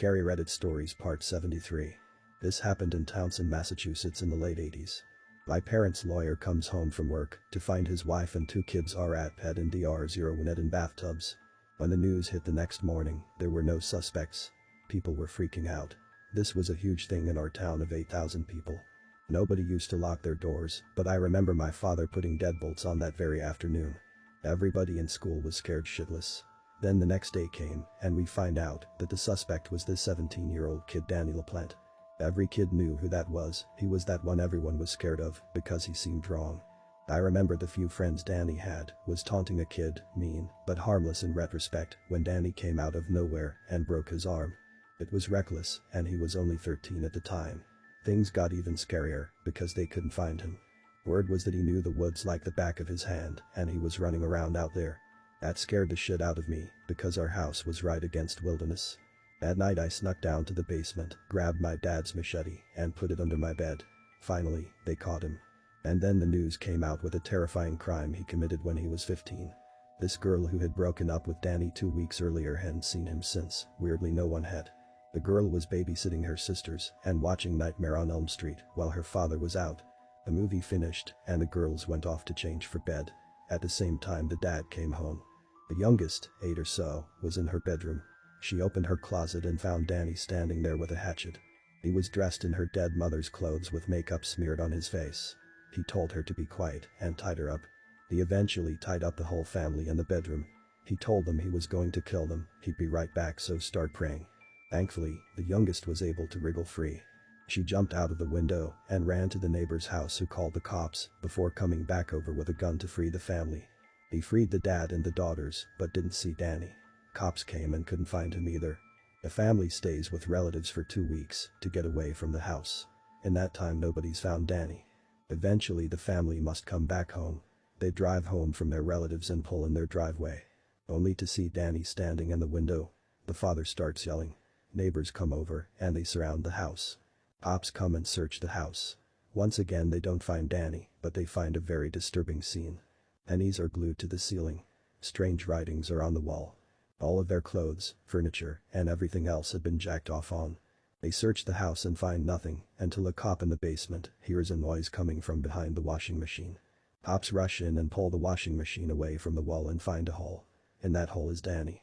Scary Reddit Stories Part 73. This happened in Townsend, Massachusetts in the late 80s. My parents' lawyer comes home from work to find his wife and two kids are at bed in DR01 in bathtubs. When the news hit the next morning, there were no suspects. People were freaking out. This was a huge thing in our town of 8,000 people. Nobody used to lock their doors, but I remember my father putting deadbolts on that very afternoon. Everybody in school was scared shitless. Then the next day came, and we find out that the suspect was this 17-year-old kid Danny LaPlante. Every kid knew who that was. He was that one everyone was scared of because he seemed wrong. I remember the few friends Danny had was taunting a kid, mean but harmless in retrospect, when Danny came out of nowhere and broke his arm. It was reckless, and he was only 13 at the time. Things got even scarier because they couldn't find him. Word was that he knew the woods like the back of his hand and he was running around out there. That scared the shit out of me because our house was right against wilderness. At night I snuck down to the basement, grabbed my dad's machete, and put it under my bed. Finally, they caught him. And then the news came out with a terrifying crime he committed when he was 15. This girl who had broken up with Danny 2 weeks earlier hadn't seen him since. Weirdly, no one had. The girl was babysitting her sisters and watching Nightmare on Elm Street while her father was out. The movie finished and the girls went off to change for bed. At the same time the dad came home. The youngest, 8 or so, was in her bedroom. She opened her closet and found Danny standing there with a hatchet. He was dressed in her dead mother's clothes with makeup smeared on his face. He told her to be quiet and tied her up. He eventually tied up the whole family in the bedroom. He told them he was going to kill them, he'd be right back, so start praying. Thankfully, the youngest was able to wriggle free. She jumped out of the window and ran to the neighbor's house, who called the cops before coming back over with a gun to free the family. He freed the dad and the daughters, but didn't see Danny. Cops came and couldn't find him either. The family stays with relatives for 2 weeks to get away from the house. In that time nobody's found Danny. Eventually the family must come back home. They drive home from their relatives and pull in their driveway, only to see Danny standing in the window. The father starts yelling. Neighbors come over and they surround the house. Cops come and search the house. Once again they don't find Danny, but they find a very disturbing scene. Pennies are glued to the ceiling. Strange writings are on the wall. All of their clothes, furniture, and everything else had been jacked off on. They search the house and find nothing until a cop in the basement hears a noise coming from behind the washing machine. Cops rush in and pull the washing machine away from the wall and find a hole. In that hole is Danny.